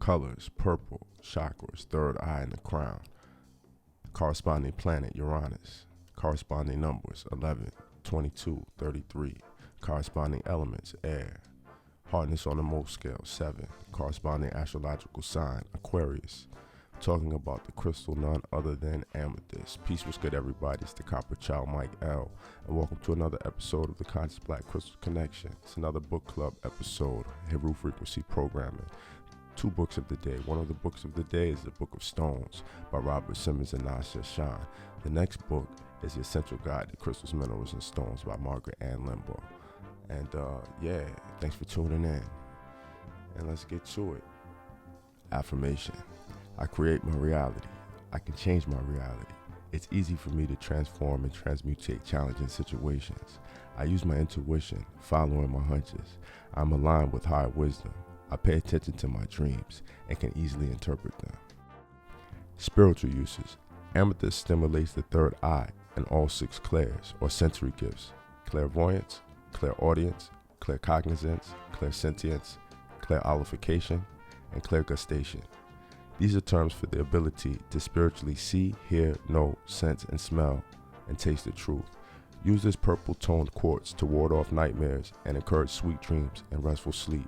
Colors: purple, chakras, third eye in the crown. Corresponding planet: Uranus. Corresponding numbers: 11, 22, 33. Corresponding elements: air. Hardness on the Mohs scale: 7. Corresponding astrological sign: Aquarius. Talking about the crystal, none other than amethyst. Peace was good, everybody. It's the Copper Child, Mike L. And welcome to another episode of the Conscious Black Crystal Connection. It's another book club episode, Hebrew Frequency Programming. 2 books of the day. One of the books of the day is the Book of Stones by Robert Simmons and Nasha Shan. The next book is The Essential Guide to Crystals, Minerals, and Stones by Margaret Ann Limbaugh. And thanks for tuning in. And let's get to it. Affirmation. I create my reality. I can change my reality. It's easy for me to transform and transmutate challenging situations. I use my intuition, following my hunches. I'm aligned with higher wisdom. I pay attention to my dreams and can easily interpret them. Spiritual uses. Amethyst stimulates the third eye and all 6 clairs or sensory gifts: clairvoyance, clairaudience, claircognizance, clairsentience, clairolification, and clairgustation. These are terms for the ability to spiritually see, hear, know, sense, and smell, and taste the truth. Use this purple-toned quartz to ward off nightmares and encourage sweet dreams and restful sleep.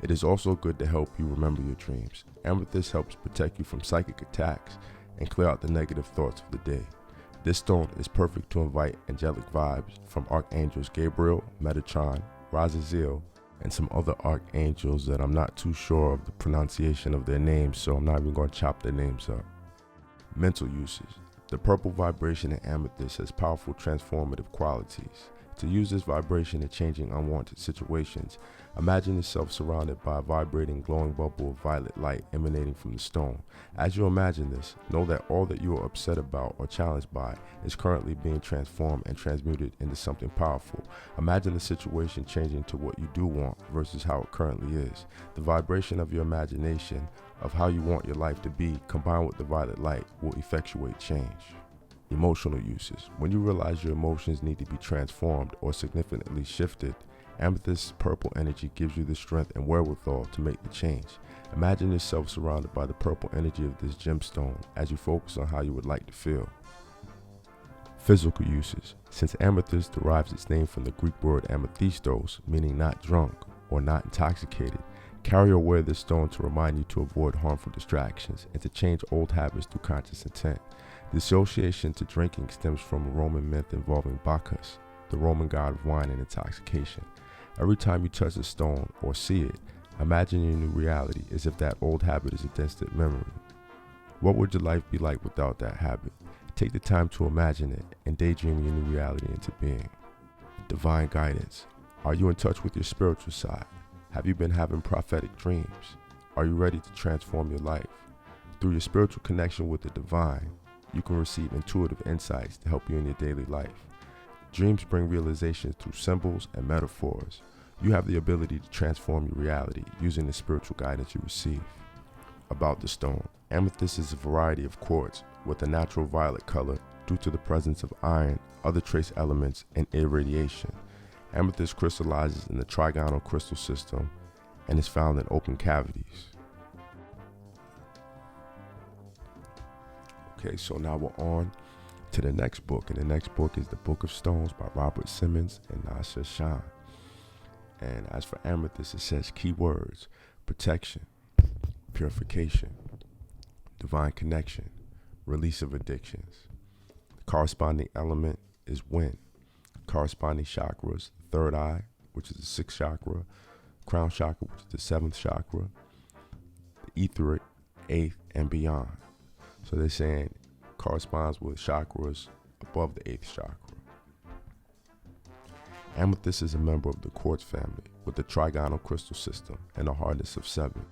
It is also good to help you remember your dreams. Amethyst helps protect you from psychic attacks and clear out the negative thoughts of the day. This stone is perfect to invite angelic vibes from Archangels Gabriel, Metatron, Razazel, and some other archangels that I'm not too sure of the pronunciation of their names, so I'm not even going to chop their names up. Mental uses. The purple vibration in amethyst has powerful transformative qualities. To use this vibration in changing unwanted situations, imagine yourself surrounded by a vibrating, glowing bubble of violet light emanating from the stone. As you imagine this, know that all that you are upset about or challenged by is currently being transformed and transmuted into something powerful. Imagine the situation changing to what you do want versus how it currently is. The vibration of your imagination of how you want your life to be, combined with the violet light, will effectuate change. Emotional uses. When you realize your emotions need to be transformed or significantly shifted, amethyst's purple energy gives you the strength and wherewithal to make the change. Imagine yourself surrounded by the purple energy of this gemstone as you focus on how you would like to feel. Physical uses. Since amethyst derives its name from the Greek word amethystos, meaning not drunk or not intoxicated, carry or wear this stone to remind you to avoid harmful distractions and to change old habits through conscious intent. The association to drinking stems from a Roman myth involving Bacchus, the Roman god of wine and intoxication. Every time you touch a stone or see it, imagine your new reality as if that old habit is a distant memory. What would your life be like without that habit? Take the time to imagine it and daydream your new reality into being. Divine guidance. Are you in touch with your spiritual side? Have you been having prophetic dreams? Are you ready to transform your life? Through your spiritual connection with the divine, you can receive intuitive insights to help you in your daily life. Dreams bring realizations through symbols and metaphors. You have the ability to transform your reality using the spiritual guidance you receive. About the stone. Amethyst is a variety of quartz with a natural violet color due to the presence of iron, other trace elements, and irradiation. Amethyst crystallizes in the trigonal crystal system and is found in open cavities. Okay, so now we're on to the next book, and the next book is The Book of Stones by Robert Simmons and Nasha Shan. And as for amethyst, it says keywords: protection, purification, divine connection, release of addictions. The corresponding element is wind. Corresponding chakras: third eye, which is the 6th chakra, crown chakra, which is the 7th chakra, the etheric, 8th, and beyond. So they're saying corresponds with chakras above the 8th chakra. Amethyst is a member of the quartz family with the trigonal crystal system and a hardness of 7.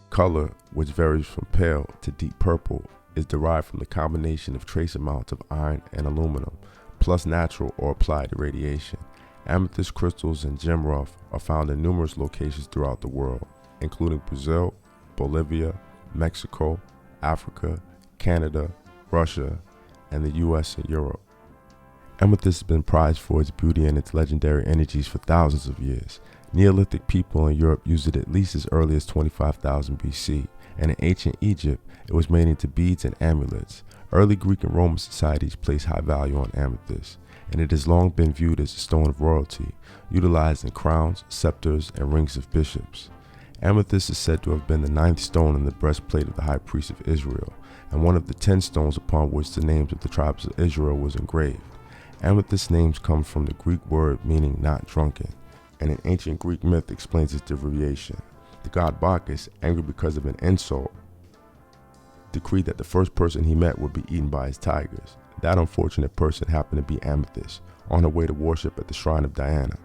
Color, which varies from pale to deep purple, is derived from the combination of trace amounts of iron and aluminum, plus natural or applied irradiation. Amethyst crystals and gem rough are found in numerous locations throughout the world, including Brazil, Bolivia, Mexico, Africa, Canada, Russia, and the US and Europe. Amethyst has been prized for its beauty and its legendary energies for thousands of years. Neolithic people in Europe used it at least as early as 25,000 BC, and in ancient Egypt, it was made into beads and amulets. Early Greek and Roman societies placed high value on amethyst, and it has long been viewed as a stone of royalty, utilized in crowns, scepters, and rings of bishops. Amethyst is said to have been the 9th stone in the breastplate of the high priest of Israel, and one of the 10 stones upon which the names of the tribes of Israel was engraved. Amethyst names come from the Greek word meaning not drunken, and an ancient Greek myth explains its derivation. The god Bacchus, angry because of an insult, decreed that the first person he met would be eaten by his tigers. That unfortunate person happened to be Amethyst, on her way to worship at the shrine of Diana.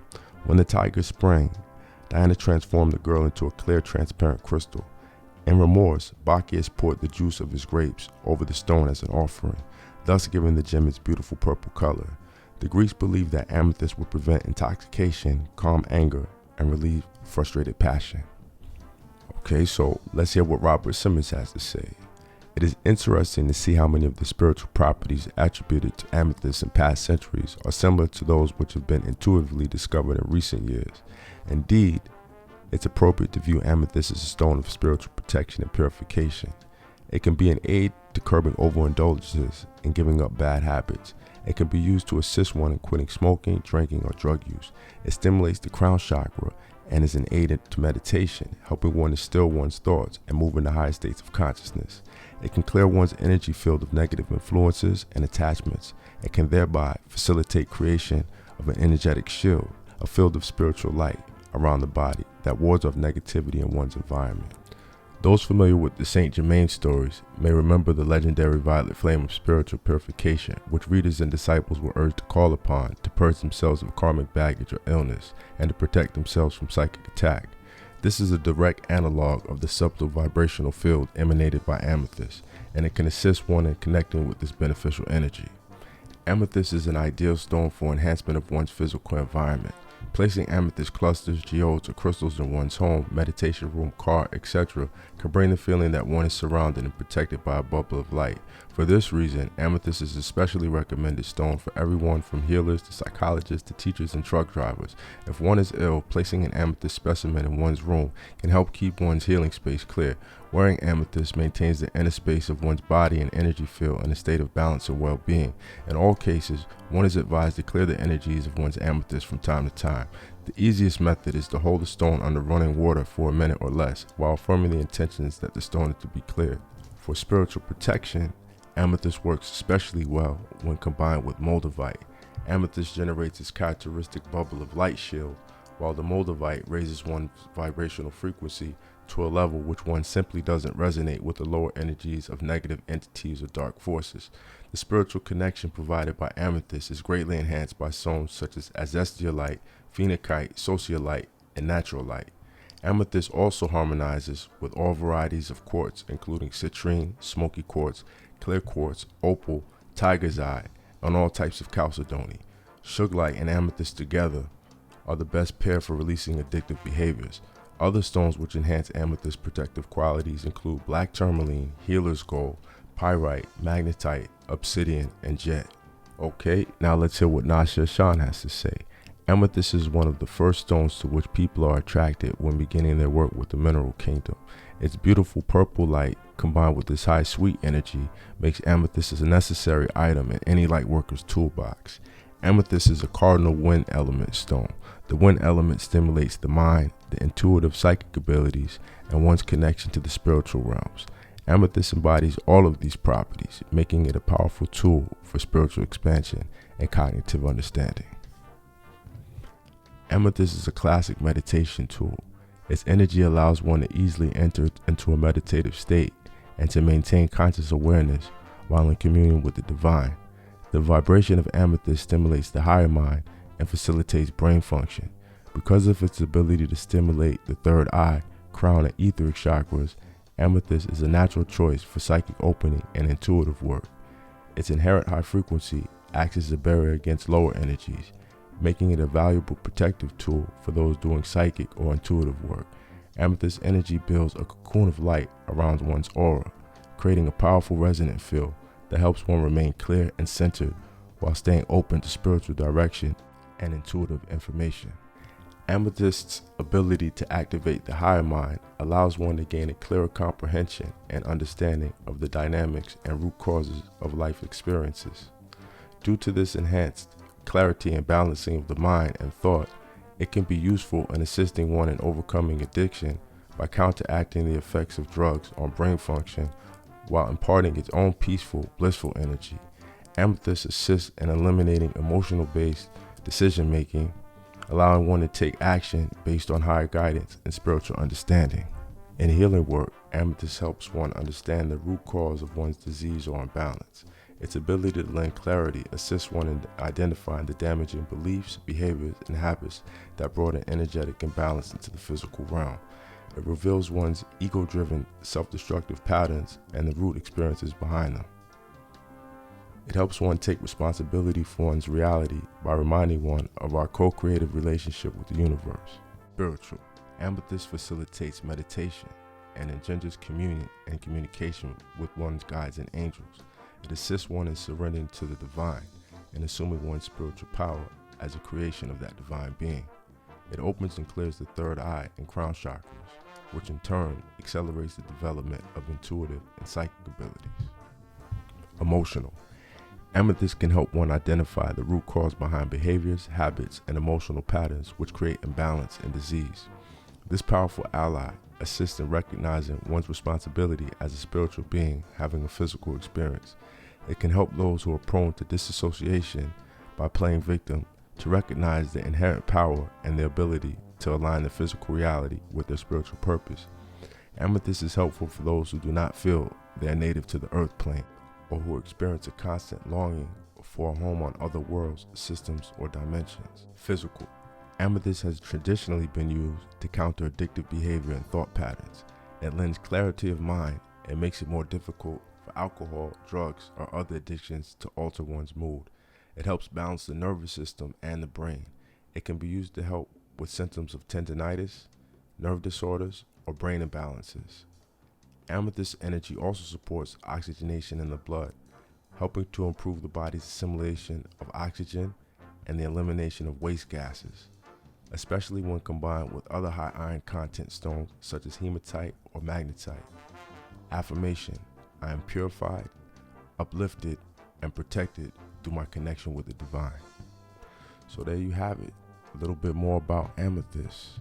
When the tigers sprang, Diana transformed the girl into a clear, transparent crystal. In remorse, Bacchus poured the juice of his grapes over the stone as an offering, thus giving the gem its beautiful purple color. The Greeks believed that amethyst would prevent intoxication, calm anger, and relieve frustrated passion. Okay, so let's hear what Robert Simmons has to say. It is interesting to see how many of the spiritual properties attributed to amethyst in past centuries are similar to those which have been intuitively discovered in recent years. Indeed, it's appropriate to view amethyst as a stone of spiritual protection and purification. It can be an aid to curbing overindulgences and giving up bad habits. It can be used to assist one in quitting smoking, drinking, or drug use. It stimulates the crown chakra and is an aid to meditation, helping one to still one's thoughts and move into higher states of consciousness. It can clear one's energy field of negative influences and attachments, and can thereby facilitate creation of an energetic shield, a field of spiritual light around the body that wards off negativity in one's environment. Those familiar with the Saint Germain stories may remember the legendary violet flame of spiritual purification, which readers and disciples were urged to call upon to purge themselves of karmic baggage or illness and to protect themselves from psychic attack. This is a direct analog of the subtle vibrational field emanated by amethyst, and it can assist one in connecting with this beneficial energy. Amethyst is an ideal stone for enhancement of one's physical environment. Placing amethyst clusters, geodes, or crystals in one's home, meditation room, car, etc. can bring the feeling that one is surrounded and protected by a bubble of light. For this reason, amethyst is an especially recommended stone for everyone from healers to psychologists to teachers and truck drivers. If one is ill, placing an amethyst specimen in one's room can help keep one's healing space clear. Wearing amethyst maintains the inner space of one's body and energy field in a state of balance and well-being. In all cases, one is advised to clear the energies of one's amethyst from time to time. The easiest method is to hold the stone under running water for a minute or less, while affirming the intentions that the stone is to be cleared. For spiritual protection, amethyst works especially well when combined with moldavite. Amethyst generates its characteristic bubble of light shield, while the moldavite raises one's vibrational frequency to a level which one simply doesn't resonate with the lower energies of negative entities or dark forces. The spiritual connection provided by amethyst is greatly enhanced by stones such as azestiolite, phenakite, sociolite, and natural light. Amethyst also harmonizes with all varieties of quartz, including citrine, smoky quartz, clear quartz, opal, tiger's eye, and all types of chalcedony. Sugarlight and amethyst together are the best pair for releasing addictive behaviors. Other stones which enhance amethyst protective qualities include black tourmaline, healer's gold, pyrite, magnetite, obsidian, and jet. Okay, now let's hear what Nasha Shan has to say. Amethyst is one of the first stones to which people are attracted when beginning their work with the mineral kingdom. Its beautiful purple light, combined with its high sweet energy, makes amethyst a necessary item in any light worker's toolbox. Amethyst is a cardinal wind element stone. The wind element stimulates the mind, the intuitive psychic abilities, and one's connection to the spiritual realms. Amethyst embodies all of these properties, making it a powerful tool for spiritual expansion and cognitive understanding. Amethyst is a classic meditation tool. Its energy allows one to easily enter into a meditative state and to maintain conscious awareness while in communion with the divine. The vibration of amethyst stimulates the higher mind and facilitates brain function. Because of its ability to stimulate the third eye, crown, and etheric chakras, amethyst is a natural choice for psychic opening and intuitive work. Its inherent high frequency acts as a barrier against lower energies, making it a valuable protective tool for those doing psychic or intuitive work. Amethyst energy builds a cocoon of light around one's aura, creating a powerful resonant field that helps one remain clear and centered while staying open to spiritual direction and intuitive information. Amethyst's ability to activate the higher mind allows one to gain a clearer comprehension and understanding of the dynamics and root causes of life experiences. Due to this enhanced clarity and balancing of the mind and thought, it can be useful in assisting one in overcoming addiction by counteracting the effects of drugs on brain function while imparting its own peaceful, blissful energy. Amethyst assists in eliminating emotional-based decision-making, allowing one to take action based on higher guidance and spiritual understanding. In healing work, Amethyst helps one understand the root cause of one's disease or imbalance. Its ability to lend clarity assists one in identifying the damaging beliefs, behaviors, and habits that brought an energetic imbalance into the physical realm. It reveals one's ego-driven, self-destructive patterns and the root experiences behind them. It helps one take responsibility for one's reality by reminding one of our co-creative relationship with the universe. Spiritual. Amethyst facilitates meditation and engenders communion and communication with one's guides and angels. It assists one in surrendering to the divine and assuming one's spiritual power as a creation of that divine being. It opens and clears the third eye and crown chakras, which in turn accelerates the development of intuitive and psychic abilities. Emotional. Amethyst can help one identify the root cause behind behaviors, habits, and emotional patterns which create imbalance and disease. This powerful ally assists in recognizing one's responsibility as a spiritual being having a physical experience. It can help those who are prone to disassociation by playing victim to recognize their inherent power and their ability to align their physical reality with their spiritual purpose. Amethyst is helpful for those who do not feel they are native to the earth plane or who experience a constant longing for a home on other worlds, systems, or dimensions. Physical. Amethyst has traditionally been used to counter addictive behavior and thought patterns. It lends clarity of mind and makes it more difficult for alcohol, drugs, or other addictions to alter one's mood. It helps balance the nervous system and the brain. It can be used to help with symptoms of tendinitis, nerve disorders, or brain imbalances. Amethyst energy also supports oxygenation in the blood, helping to improve the body's assimilation of oxygen and the elimination of waste gases, especially when combined with other high iron content stones such as hematite or magnetite. Affirmation: I am purified, uplifted, and protected through my connection with the divine. So there you have it, a little bit more about Amethyst.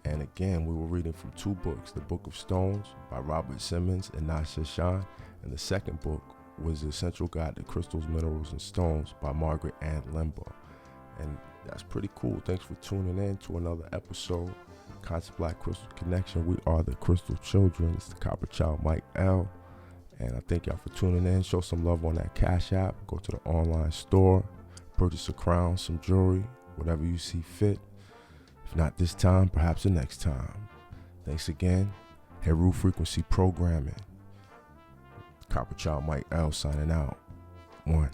And again, we were reading from two books, The Book of Stones by Robert Simmons and Nasha Shan, and the second book was The Essential Guide to Crystals, Minerals, and Stones by Margaret Ann Limbaugh. And that's pretty cool. Thanks for tuning in to another episode. Concept Black Crystal Connection. We are the Crystal Children. It's the Copper Child Mike L. And I thank y'all for tuning in. Show some love on that Cash App. Go to the online store. Purchase a crown, some jewelry, whatever you see fit. If not this time, perhaps the next time. Thanks again. Heru Frequency Programming. Copper Child Mike L signing out. 1.